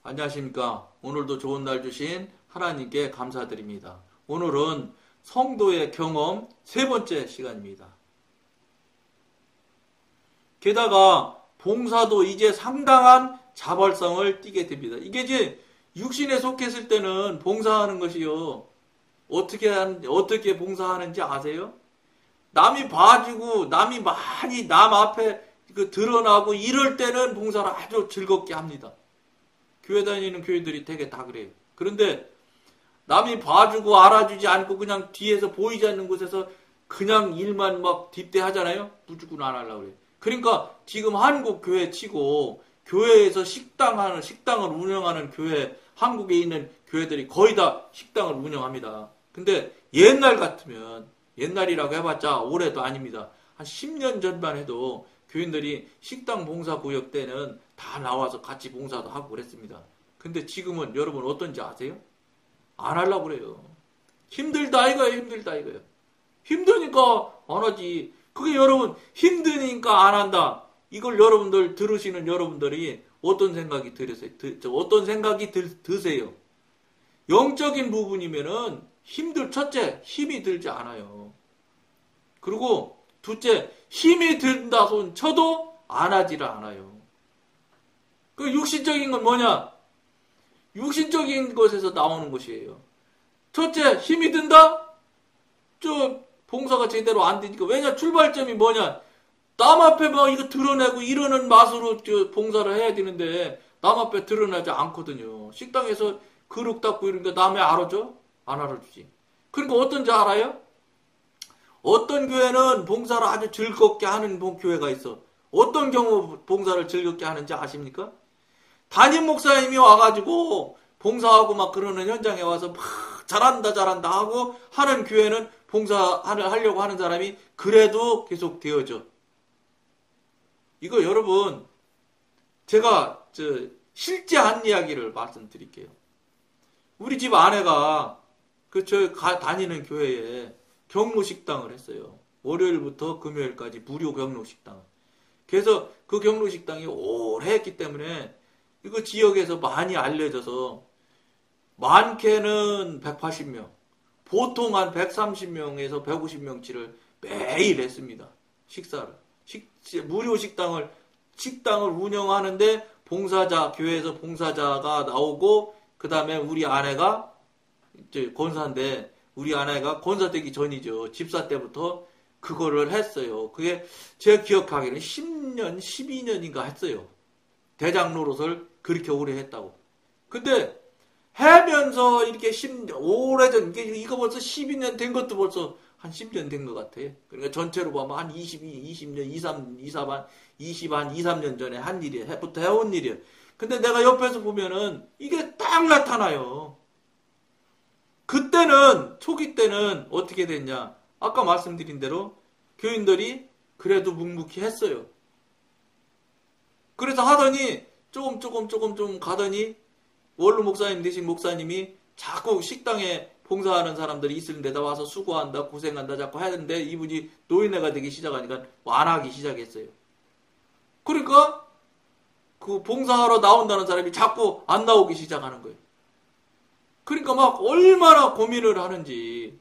안녕하십니까. 오늘도 좋은 날 주신 하나님께 감사드립니다. 오늘은 성도의 경험 세 번째 시간입니다. 게다가 봉사도 이제 상당한 자발성을 띠게 됩니다. 이게 이제 육신에 속했을 때는 봉사하는 것이요. 어떻게 봉사하는지 아세요? 남이 봐주고 남이 많이 남 앞에 드러나고 이럴 때는 봉사를 아주 즐겁게 합니다. 교회 다니는 교회들이 되게 다 그래요. 그런데 남이 봐주고 알아주지 않고 그냥 뒤에서 보이지 않는 곳에서 그냥 일만 막 뒷대하잖아요. 무조건 안 하려고 그래요. 그러니까 지금 한국 교회 치고 교회에서 식당을 운영하는 교회, 한국에 있는 교회들이 거의 다 식당을 운영합니다. 근데 옛날 같으면, 옛날이라고 해봤자 올해도 아닙니다. 한 10년 전만 해도 교인들이 식당 봉사 구역 때는 다 나와서 같이 봉사도 하고 그랬습니다. 근데 지금은 여러분 어떤지 아세요? 안 하려고 그래요. 힘들다 이거예요. 힘드니까 안 하지. 그게 여러분 힘드니까 안 한다. 이걸 여러분들 들으시는 여러분들이 어떤 생각이 드세요? 영적인 부분이면은 첫째, 힘이 들지 않아요. 그리고 둘째, 힘이 든다 손 쳐도 안 하지를 않아요. 그 육신적인 건 뭐냐? 육신적인 것에서 나오는 것이에요. 첫째, 힘이 든다? 봉사가 제대로 안 되니까. 왜냐? 출발점이 뭐냐? 남 앞에 막 이거 드러내고 이러는 맛으로 봉사를 해야 되는데 남 앞에 드러나지 않거든요. 식당에서 그릇 닦고 이러니까 남의 알아줘? 안 알아주지. 그러니까 어떤지 알아요? 어떤 교회는 봉사를 아주 즐겁게 하는 교회가 있어. 어떤 경우 봉사를 즐겁게 하는지 아십니까? 담임 목사님이 와가지고 봉사하고 막 그러는 현장에 와서 막 잘한다 하고 하는 교회는 하려고 하는 사람이 그래도 계속 되어져. 이거 여러분, 제가 실제 한 이야기를 말씀드릴게요. 우리 집 아내가 다니는 교회에 경로식당을 했어요. 월요일부터 금요일까지 무료 경로식당. 그래서 그 경로식당이 오래 했기 때문에 이거 지역에서 많이 알려져서 많게는 180명, 보통 한 130명에서 150명치를 매일 했습니다. 식사를. 무료 식당을 운영하는데 교회에서 봉사자가 나오고, 그 다음에 우리 아내가 권사인데, 우리 아내가 권사 되기 전이죠. 집사 때부터 그거를 했어요. 그게 제가 기억하기로는 10년, 12년인가 했어요. 대장 노릇을 그렇게 오래 했다고. 근데 하면서 이렇게 오래전, 이거 벌써 12년 된 것도 벌써 한 10년 된 것 같아. 그러니까 전체로 보면 한 20년, 2, 3년 전에 한 일이에요. 해부터 해온 일이에요. 근데 내가 옆에서 보면은 이게 딱 나타나요. 초기 때는 어떻게 됐냐. 아까 말씀드린 대로 교인들이 그래도 묵묵히 했어요. 그래서 하더니 조금 가더니 원로 목사님 되신 목사님이 자꾸 식당에 봉사하는 사람들이 있을 데다 와서 수고한다, 고생한다 자꾸 하는데 이분이 노인네가 되기 시작하니까 안 하기 시작했어요. 그러니까 그 봉사하러 나온다는 사람이 자꾸 안 나오기 시작하는 거예요. 그러니까 막 얼마나 고민을 하는지.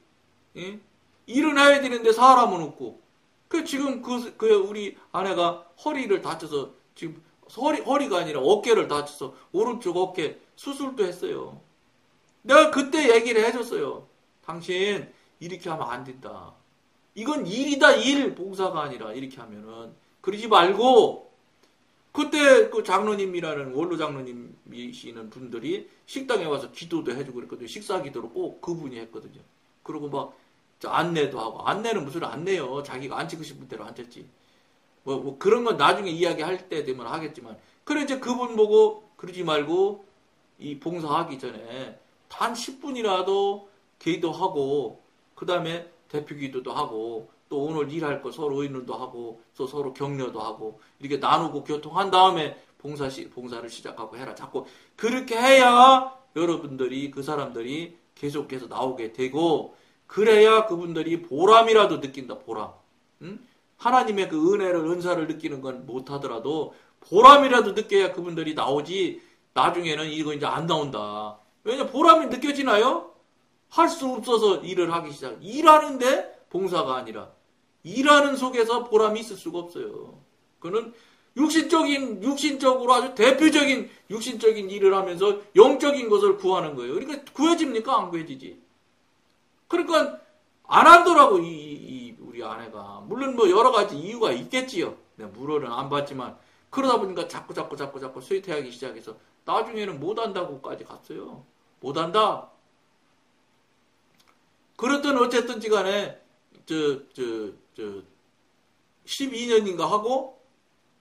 예? 일은 해야 되는데 사람은 없고. 지금 우리 아내가 허리를 다쳐서 지금 허리가 아니라 어깨를 다쳐서 오른쪽 어깨 수술도 했어요. 내가 그때 얘기를 해줬어요. 당신 이렇게 하면 안 된다. 이건 일이다, 일. 봉사가 아니라 이렇게 하면은. 그러지 말고 그때 그 장로님이라는 원로 장로님이시는 분들이 식당에 와서 기도도 해주고 그랬거든요. 식사 기도를 꼭 그분이 했거든요. 그리고 막 안내도 하고. 안내는 무슨 안내요. 자기가 앉히고 싶은 대로 앉혔지. 뭐 그런 건 나중에 이야기할 때 되면 하겠지만. 그래 이제 그분 보고 그러지 말고 이 봉사하기 전에 단 10분이라도 기도하고, 그 다음에 대표 기도도 하고, 또 오늘 일할 거 서로 의논도 하고, 또 서로 격려도 하고, 이렇게 나누고 교통한 다음에 봉사를 시작하고 해라. 자꾸 그렇게 해야 여러분들이, 그 사람들이 계속해서 나오게 되고, 그래야 그분들이 보람이라도 느낀다, 보람. 응? 하나님의 그 은사를 느끼는 건 못하더라도 보람이라도 느껴야 그분들이 나오지. 나중에는 이거 이제 안 나온다. 왜냐 보람이 느껴지나요? 할 수 없어서 일을 하기 시작. 일하는데 봉사가 아니라 일하는 속에서 보람이 있을 수가 없어요. 그는 육신적으로 아주 대표적인 육신적인 일을 하면서 영적인 것을 구하는 거예요. 그러니까 구해집니까? 안 구해지지. 그러니까 안 하더라고 우리 아내가. 물론 뭐 여러 가지 이유가 있겠지요. 내가 물어는 안 봤지만 그러다 보니까 자꾸 쇠퇴하기 시작해서 나중에는 못한다고까지 갔어요. 못한다. 그랬더니 어쨌든지 간에 12년인가 하고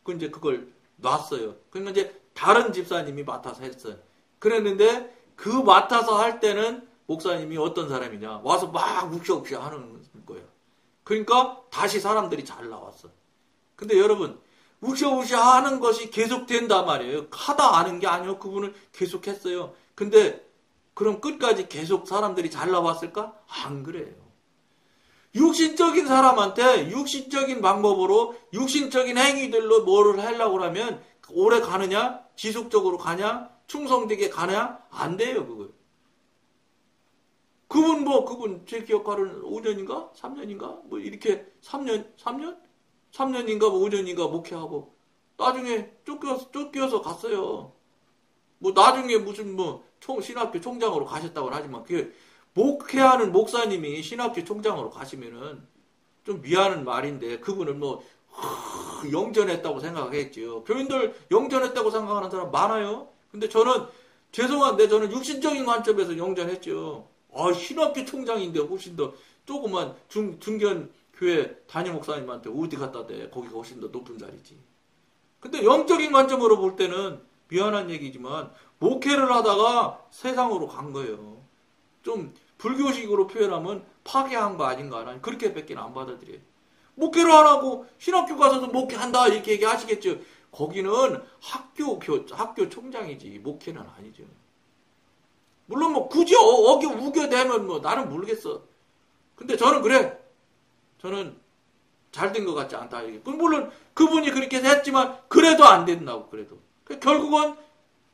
이제 그걸 놨어요. 그러니까 이제 다른 집사님이 맡아서 했어요. 그랬는데 그 맡아서 할 때는 목사님이 어떤 사람이냐 와서 막 욱셔욱셔 하는 거예요. 그러니까 다시 사람들이 잘 나왔어. 근데 여러분 욱셔욱셔 하는 것이 계속된단 말이에요. 하다 아는 게 아니고 그분은 계속했어요. 근데 그럼 끝까지 계속 사람들이 잘 나왔을까? 안 그래요. 육신적인 사람한테 육신적인 방법으로 육신적인 행위들로 뭐를 하려고 하면 오래 가느냐? 지속적으로 가냐? 충성되게 가냐? 안 돼요, 그거. 그분 제 기억하로는 5년인가? 3년인가? 뭐 이렇게 3년인가? 뭐 5년인가 목회하고 나중에 쫓겨서 갔어요. 뭐 나중에 무슨 신학교 총장으로 가셨다고 하지만 그게 목회하는 목사님이 신학교 총장으로 가시면은 좀 미안한 말인데 그분은 영전했다고 생각하겠지요. 교인들 영전했다고 생각하는 사람 많아요. 근데 저는 죄송한데 저는 육신적인 관점에서 영전했죠. 신학교 총장인데 훨씬 더 조그만 중견 교회 담임 목사님한테 어디 갖다 대. 거기가 훨씬 더 높은 자리지. 근데 영적인 관점으로 볼 때는 미안한 얘기지만 목회를 하다가 세상으로 간 거예요. 좀 불교식으로 표현하면 파괴한 거 아닌가. 난 그렇게밖에 안 받아들여요. 목회를 안 하고 신학교 가서도 목회한다 이렇게 얘기하시겠죠. 거기는 학교 총장이지 목회는 아니죠. 물론 굳이 우겨대면 나는 모르겠어. 근데 저는 그래. 저는 잘 된 것 같지 않다. 물론 그분이 그렇게 했지만 그래도 안 된다고. 그래도 결국은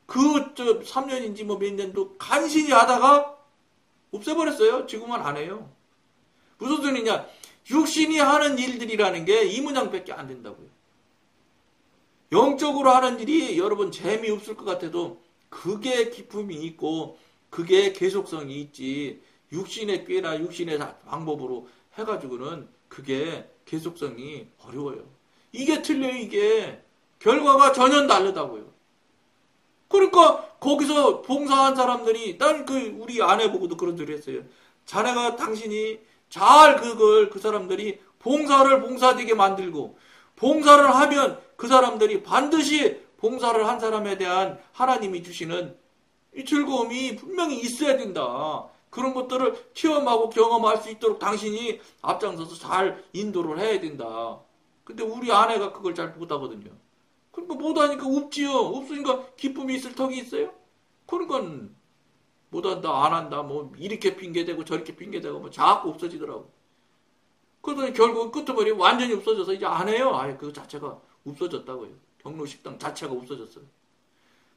3년인지 몇 년도 간신히 하다가 없애버렸어요. 지금은 안 해요. 무슨 소리냐? 육신이 하는 일들이라는 게 이 문장밖에 안 된다고요. 영적으로 하는 일이 여러분 재미없을 것 같아도 그게 기쁨이 있고 그게 계속성이 있지. 육신의 꾀나 육신의 방법으로 해가지고는 그게 계속성이 어려워요. 이게 틀려요. 이게 결과가 전혀 다르다고요. 그러니까 거기서 봉사한 사람들이 난 우리 아내 보고도 그런 소리 했어요. 자네가 당신이 잘 그 사람들이 봉사되게 만들고 봉사를 하면 그 사람들이 반드시 봉사를 한 사람에 대한 하나님이 주시는 이 즐거움이 분명히 있어야 된다. 그런 것들을 체험하고 경험할 수 있도록 당신이 앞장서서 잘 인도를 해야 된다. 근데 우리 아내가 그걸 잘 못하거든요. 그러니까 못하니까 없지요. 없으니까 기쁨이 있을 턱이 있어요? 그러니까 못한다, 안 한다, 이렇게 핑계대고 저렇게 핑계대고 자꾸 없어지더라고. 그러더니 결국 끝머리 완전히 없어져서 이제 안 해요. 아예 그 자체가 없어졌다고요. 경로식당 자체가 없어졌어요.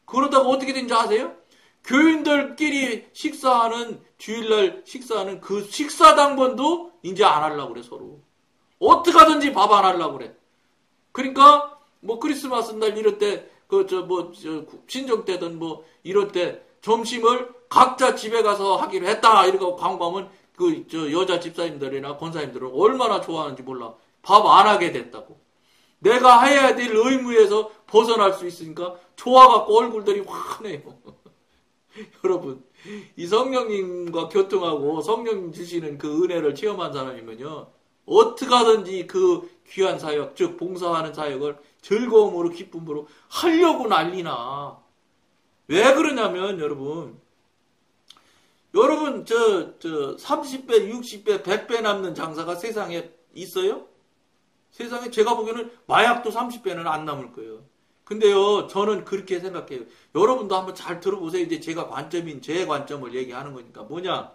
그러다가 어떻게 된지 아세요? 교인들끼리 식사하는 주일날 식사하는 그 식사 당번도 이제 안 하려고 그래 서로. 어떻게 하든지 밥 안 하려고 그래. 그러니까 크리스마스 날 이럴 때 신정 때든 이럴 때 점심을 각자 집에 가서 하기로 했다 이러고 광고하면 여자 집사님들이나 권사님들은 얼마나 좋아하는지 몰라. 밥 안 하게 됐다고. 내가 해야 될 의무에서 벗어날 수 있으니까 좋아갖고 얼굴들이 환해요. 여러분, 이 성령님과 교통하고 성령님 주시는 그 은혜를 체험한 사람이면요, 어떻게 하든지 그 귀한 사역, 즉 봉사하는 사역을 즐거움으로 기쁨으로 하려고 난리나. 왜 그러냐면 여러분 30배, 60배, 100배 남는 장사가 세상에 있어요? 세상에 제가 보기에는 마약도 30배는 안 남을 거예요. 근데요, 저는 그렇게 생각해요. 여러분도 한번 잘 들어보세요. 이제 제 관점을 얘기하는 거니까. 뭐냐?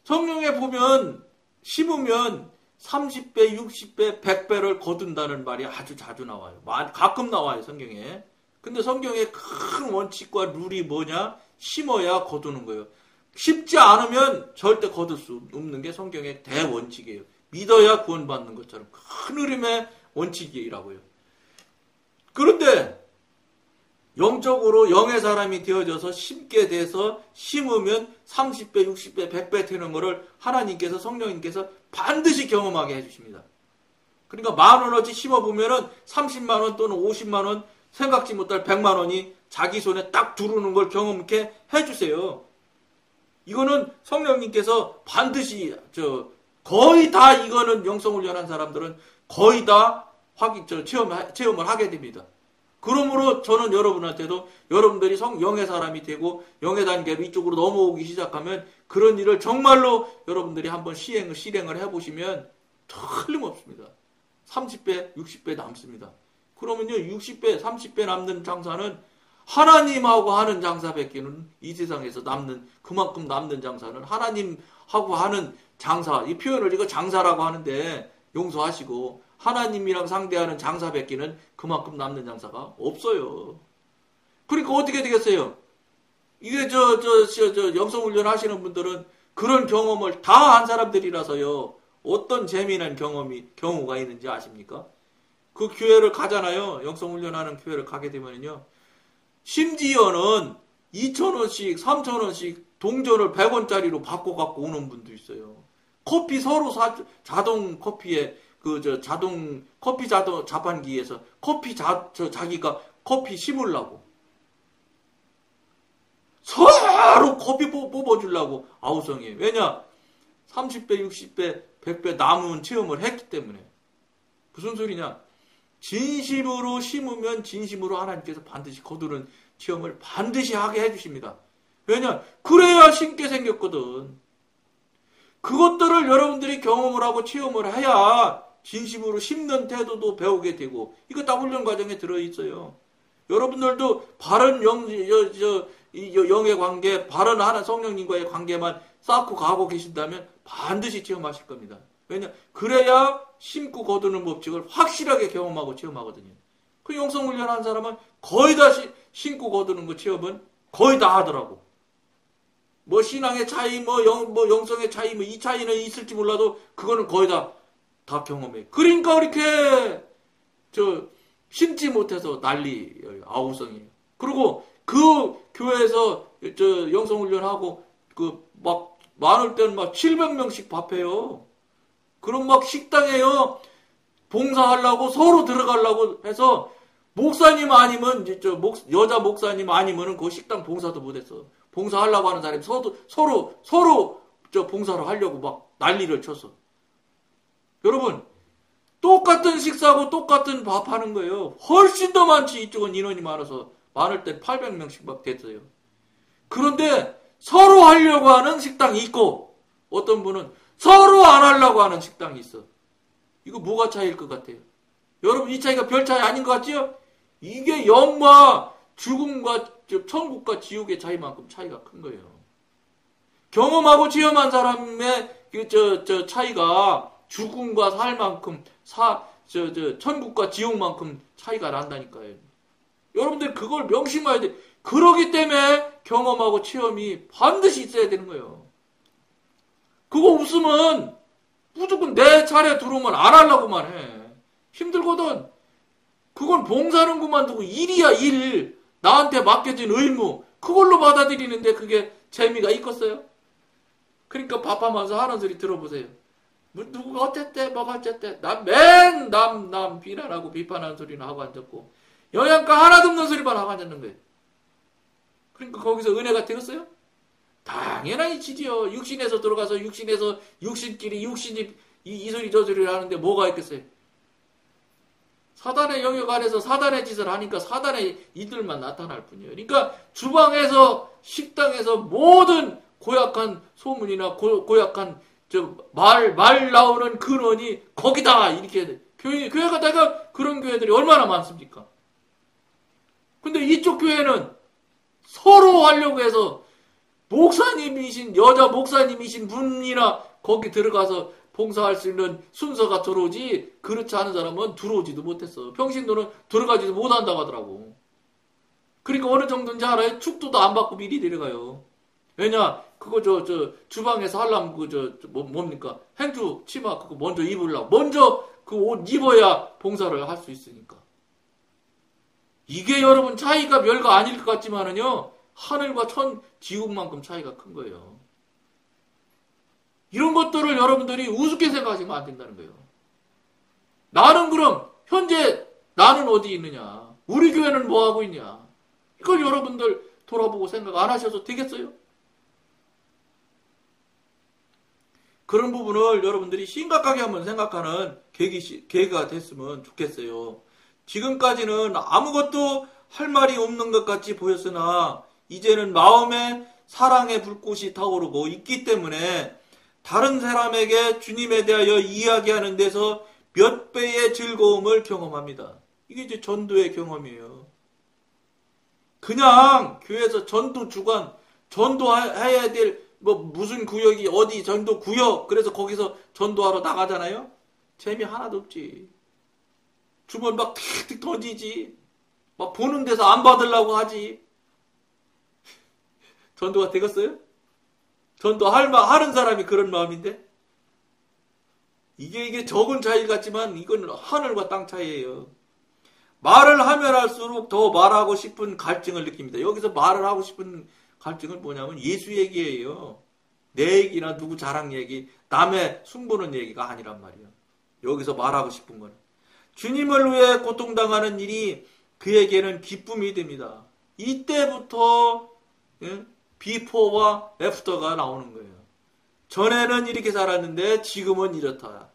성경에 보면, 심으면 30배, 60배, 100배를 거둔다는 말이 아주 자주 나와요. 가끔 나와요, 성경에. 근데 성경의 큰 원칙과 룰이 뭐냐? 심어야 거두는 거예요. 심지 않으면 절대 거둘 수 없는 게 성경의 대원칙이에요. 믿어야 구원받는 것처럼 큰 흐름의 원칙이라고요. 그런데 영적으로 영의 사람이 되어져서 심게 돼서 심으면 30배, 60배, 100배 되는 거를 하나님께서 성령님께서 반드시 경험하게 해주십니다. 그러니까 10,000원어치 심어보면은 30만원 또는 50만원 생각지 못할 100만원이 자기 손에 딱 들어오는 걸 경험케 해주세요. 이거는 성령님께서 반드시 거의 다 이거는 영성훈련한 사람들은 거의 다 체험을 하게 됩니다. 그러므로 저는 여러분한테도 여러분들이 영의 사람이 되고 영의 단계로 이쪽으로 넘어오기 시작하면 그런 일을 정말로 여러분들이 한번 실행을 해보시면 틀림없습니다. 30배, 60배 남습니다. 그러면요 60배, 30배 남는 장사는 하나님하고 하는 장사밖에는 이 세상에서 그만큼 남는 장사는 하나님하고 하는 장사, 이 표현을 이거 장사라고 하는데 용서하시고 하나님이랑 상대하는 장사밖에는 그만큼 남는 장사가 없어요. 그러니까 어떻게 되겠어요? 이게 영성훈련 하시는 분들은 그런 경험을 다 한 사람들이라서요. 어떤 재미난 경우가 있는지 아십니까? 그 교회를 가잖아요. 영성훈련하는 교회를 가게 되면요. 심지어는 2,000원씩, 3,000원씩 동전을 100원짜리로 바꿔갖고 오는 분도 있어요. 커피 서로 자동 커피에 자동 커피 자판기에서 자기가 커피 심으려고 서로 커피 뽑아주려고 아우성이에요. 왜냐? 30배, 60배, 100배 남은 체험을 했기 때문에. 무슨 소리냐? 진심으로 심으면 진심으로 하나님께서 반드시 거두는 체험을 반드시 하게 해주십니다. 왜냐? 그래야 심게 생겼거든. 그것들을 여러분들이 경험을 하고 체험을 해야 진심으로 심는 태도도 배우게 되고, 이거 다 훈련 과정에 들어있어요. 여러분들도 바른 영의 관계, 바른 하나 성령님과의 관계만 쌓고 가고 계신다면 반드시 체험하실 겁니다. 왜냐? 그래야 심고 거두는 법칙을 확실하게 경험하고 체험하거든요. 그 영성훈련한 사람은 거의 다 심고 거두는 거 체험은 거의 다 하더라고. 뭐 신앙의 차이, 영성의 차이, 이 차이는 있을지 몰라도 그거는 거의 다 경험해. 그러니까 이렇게 심지 못해서 난리 아우성이에요. 그리고 그 교회에서 영성훈련하고 막 많을 때는 막 700명씩 밥해요. 그럼 막 식당에요. 봉사하려고 서로 들어가려고 해서 목사님 아니면 여자 목사님 아니면은 그 식당 봉사도 못했어. 봉사하려고 하는 사람이 서로 봉사를 하려고 막 난리를 쳤어. 여러분, 똑같은 식사하고 똑같은 밥 하는 거예요. 훨씬 더 많지. 이쪽은 인원이 많아서 많을 땐 800명씩 막 됐어요. 그런데 서로 하려고 하는 식당이 있고 어떤 분은 서로 안 하려고 하는 식당이 있어. 이거 뭐가 차이일 것 같아요? 여러분, 이 차이가 별 차이 아닌 것 같지요? 이게 영과 죽음과 천국과 지옥의 차이만큼 차이가 큰 거예요. 경험하고 체험한 사람의 차이가 죽음과 살만큼 천국과 지옥만큼 차이가 난다니까요. 여러분들 그걸 명심해야 돼. 그러기 때문에 경험하고 체험이 반드시 있어야 되는 거예요. 그거 없으면 무조건 내 차례 들어오면 안 하려고만 해. 힘들거든. 그건 봉사는 그만두고 일이야, 일. 나한테 맡겨진 의무. 그걸로 받아들이는데 그게 재미가 있겠어요? 그러니까 밥하면서 하는 소리 들어보세요. 누구가 어쨌대, 뭐가 어쨌대. 남 비난하고 비판하는 소리는 하고 앉았고, 영양가 하나도 없는 소리만 하고 앉았는 거예요. 그러니까 거기서 은혜가 되었어요? 당연히 지지요. 육신에서 들어가서 육신끼리 육신이 이 소리 저 소리를 하는데 뭐가 있겠어요? 사단의 영역 안에서 사단의 짓을 하니까 사단의 이들만 나타날 뿐이에요. 그러니까 주방에서 식당에서 모든 고약한 소문이나 고약한 말 나오는 근원이 거기다 이렇게 교회 가다가 그런 교회들이 얼마나 많습니까? 근데 이쪽 교회는 서로 하려고 해서 여자 목사님이신 분이나 거기 들어가서 봉사할 수 있는 순서가 들어오지, 그렇지 않은 사람은 들어오지도 못했어. 평신도는 들어가지도 못한다고 하더라고. 그러니까 어느 정도인지 알아요? 축도도 안 받고 미리 내려가요. 왜냐, 그거 주방에서 하려면 뭡니까? 행주 치마 그거 먼저 입으려고. 먼저 그 옷 입어야 봉사를 할 수 있으니까. 이게 여러분 차이가 별거 아닐 것 같지만은요, 하늘과 지구만큼 차이가 큰 거예요. 이런 것들을 여러분들이 우습게 생각하시면 안 된다는 거예요. 나는 그럼, 현재 나는 어디 있느냐? 우리 교회는 뭐 하고 있냐? 이걸 여러분들 돌아보고 생각 안 하셔도 되겠어요? 그런 부분을 여러분들이 심각하게 한번 생각하는 계기가 됐으면 좋겠어요. 지금까지는 아무것도 할 말이 없는 것 같이 보였으나 이제는 마음에 사랑의 불꽃이 타오르고 있기 때문에 다른 사람에게 주님에 대하여 이야기하는 데서 몇 배의 즐거움을 경험합니다. 이게 이제 전도의 경험이에요. 그냥 교회에서 전도 주관, 전도해야 될 무슨 구역이 어디 전도 구역, 그래서 거기서 전도하러 나가잖아요. 재미 하나도 없지. 주문 막 틱틱 던지지. 막 보는 데서 안 받으려고 하지. 전도가 되겠어요? 하는 사람이 그런 마음인데? 이게 적은 차이 같지만 이건 하늘과 땅 차이예요. 말을 하면 할수록 더 말하고 싶은 갈증을 느낍니다. 여기서 말을 하고 싶은 갈증은 뭐냐면 예수 얘기예요. 내 얘기나 누구 자랑 얘기, 남의 숭보는 얘기가 아니란 말이에요. 여기서 말하고 싶은 건 주님을 위해 고통당하는 일이 그에게는 기쁨이 됩니다. 이때부터 비포와 애프터가 나오는 거예요. 전에는 이렇게 살았는데 지금은 이렇다.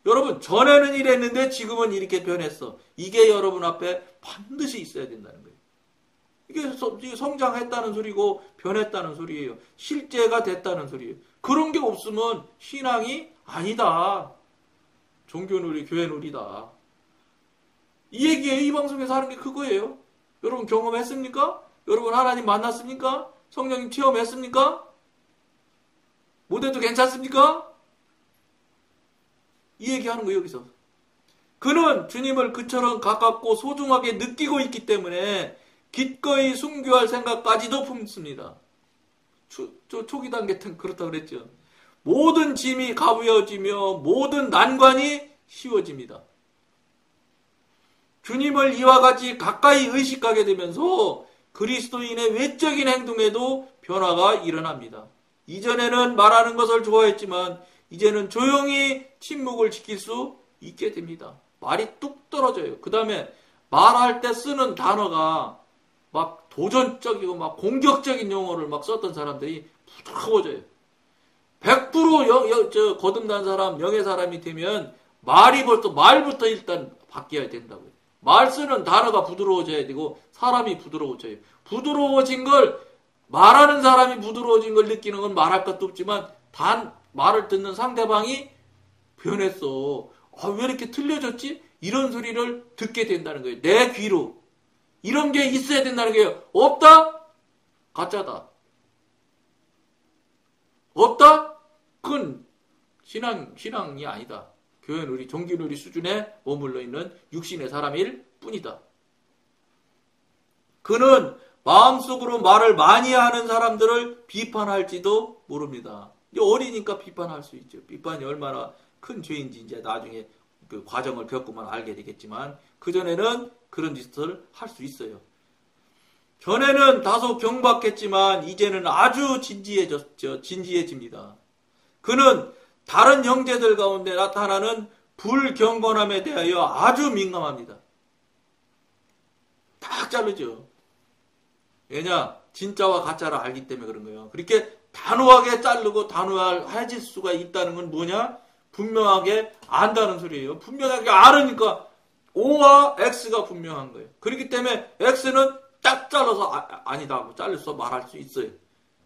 여러분, 전에는 이랬는데 지금은 이렇게 변했어. 이게 여러분 앞에 반드시 있어야 된다는 거예요. 이게 성장했다는 소리고 변했다는 소리예요. 실제가 됐다는 소리예요. 그런 게 없으면 신앙이 아니다. 종교놀이, 교회놀이다. 이 얘기예요. 이 방송에서 하는 게 그거예요. 여러분 경험했습니까? 여러분 하나님 만났습니까? 성령님 체험했습니까? 못해도 괜찮습니까? 이 얘기하는 거예요. 여기서. 그는 주님을 그처럼 가깝고 소중하게 느끼고 있기 때문에 기꺼이 순교할 생각까지도 품습니다. 초기 단계 때는 그렇다고 그랬죠. 모든 짐이 가벼워지며 모든 난관이 쉬워집니다. 주님을 이와 같이 가까이 의식하게 되면서 그리스도인의 외적인 행동에도 변화가 일어납니다. 이전에는 말하는 것을 좋아했지만 이제는 조용히 침묵을 지킬 수 있게 됩니다. 말이 뚝 떨어져요. 그 다음에 말할 때 쓰는 단어가 막 도전적이고 막 공격적인 용어를 막 썼던 사람들이 부드러워져요. 100% 거듭난 사람, 영의 사람이 되면 말부터 일단 바뀌어야 된다고요. 말 쓰는 단어가 부드러워져야 되고 사람이 부드러워져요. 부드러워진 걸 말하는 사람이 부드러워진 걸 느끼는 건 말할 것도 없지만 단 말을 듣는 상대방이 변했어. 왜 이렇게 틀려졌지? 이런 소리를 듣게 된다는 거예요. 내 귀로. 이런 게 있어야 된다는 거예요. 없다? 가짜다. 없다? 그건 신앙이 아니다. 교회놀이, 종교놀이 수준에 머물러 있는 육신의 사람일 뿐이다. 그는 마음속으로 말을 많이 하는 사람들을 비판할지도 모릅니다. 어리니까 비판할 수 있죠. 비판이 얼마나 큰 죄인지 이제 나중에 그 과정을 겪으면 알게 되겠지만 그전에는 그런 짓을 할 수 있어요. 전에는 다소 경박했지만 이제는 아주 진지해집니다. 그는 다른 형제들 가운데 나타나는 불경건함에 대하여 아주 민감합니다. 딱 자르죠. 왜냐? 진짜와 가짜를 알기 때문에 그런 거예요. 그렇게 단호하게 자르고 단호해질 수가 있다는 건 뭐냐? 분명하게 안다는 소리예요. 분명하게 알으니까 O와 X가 분명한 거예요. 그렇기 때문에 X는 딱 잘라서 아니다 하고 잘라서 말할 수 있어요.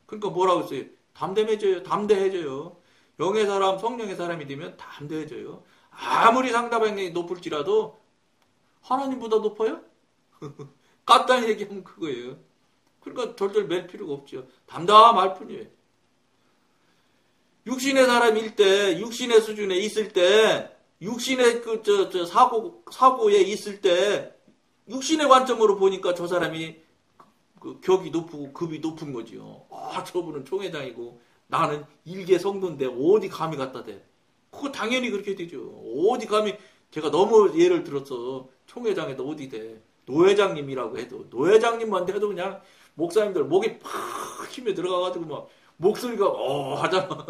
그러니까 뭐라고 했어요? 담대해져요. 영의 사람, 성령의 사람이 되면 담대해져요. 아무리 상대방이 높을지라도 하나님보다 높아요? 깠다는 얘기하면 그거예요. 그러니까 절절 맬 필요가 없죠. 담담할 뿐이에요. 육신의 사람일 때, 육신의 수준에 있을 때, 육신의 사고에 있을 때, 육신의 관점으로 보니까 저 사람이 그 격이 높고 급이 높은 거지요. 저분은 총회장이고 나는 일개 성도인데 어디 감히 갖다 대. 그거 당연히 그렇게 되죠. 어디 감히 제가 너무 예를 들어서 총회장에도 어디 대. 노회장님이라고 해도 노회장님만 해도 그냥 목사님들 목이 팍 힘에 들어가가지고 막 목소리가 하잖아.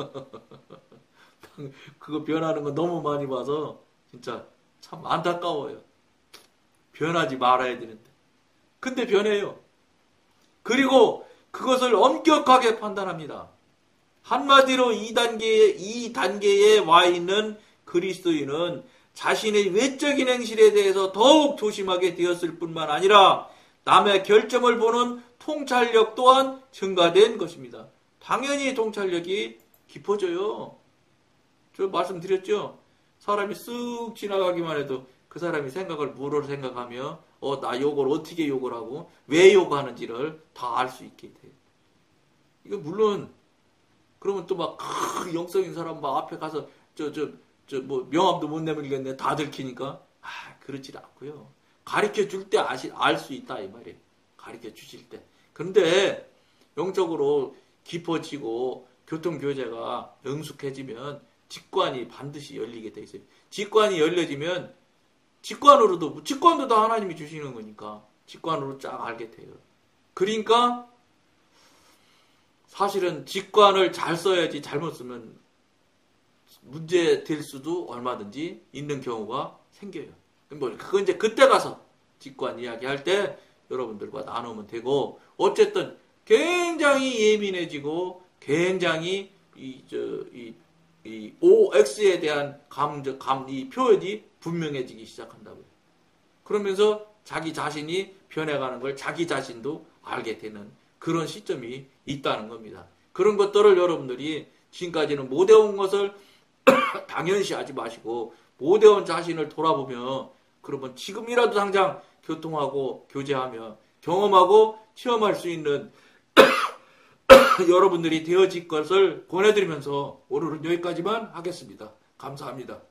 그거 변하는 거 너무 많이 봐서 진짜 참 안타까워요. 변하지 말아야 되는데. 근데 변해요. 그리고 그것을 엄격하게 판단합니다. 한마디로 이 단계에 와 있는 그리스도인은 자신의 외적인 행실에 대해서 더욱 조심하게 되었을 뿐만 아니라 남의 결점을 보는 통찰력 또한 증가된 것입니다. 당연히 통찰력이 깊어져요. 저 말씀드렸죠? 사람이 쓱 지나가기만 해도 그 사람이 생각을 뭐로 생각하며 나 욕을 어떻게 욕을 하고 왜 욕하는지를 다 알 수 있게 돼요. 이거 물론 그러면 또 막 영성인 사람 막 앞에 가서 뭐 명함도 못 내밀겠네 다 들키니까 그렇지 않고요. 가르쳐 줄 때 알 수 있다 이 말이에요. 가르쳐 주실 때. 그런데 영적으로 깊어지고 교통교제가 능숙해지면 직관이 반드시 열리게 돼 있어요. 직관이 열려지면 직관도 다 하나님이 주시는 거니까 직관으로 쫙 알게 돼요. 그러니까 사실은 직관을 잘 써야지 잘못 쓰면 문제 될 수도 얼마든지 있는 경우가 생겨요. 그건 이제 그때 가서 직관 이야기할 때 여러분들과 나누면 되고, 어쨌든 굉장히 예민해지고 굉장히 이 OX에 대한 이 표현이 분명해지기 시작한다고요. 그러면서 자기 자신이 변해가는 걸 자기 자신도 알게 되는 그런 시점이 있다는 겁니다. 그런 것들을 여러분들이 지금까지는 못해온 것을 당연시하지 마시고 못해온 자신을 돌아보며 그러면 지금이라도 당장 교통하고 교제하며 경험하고 체험할 수 있는 여러분들이 되어질 것을 권해드리면서 오늘은 여기까지만 하겠습니다. 감사합니다.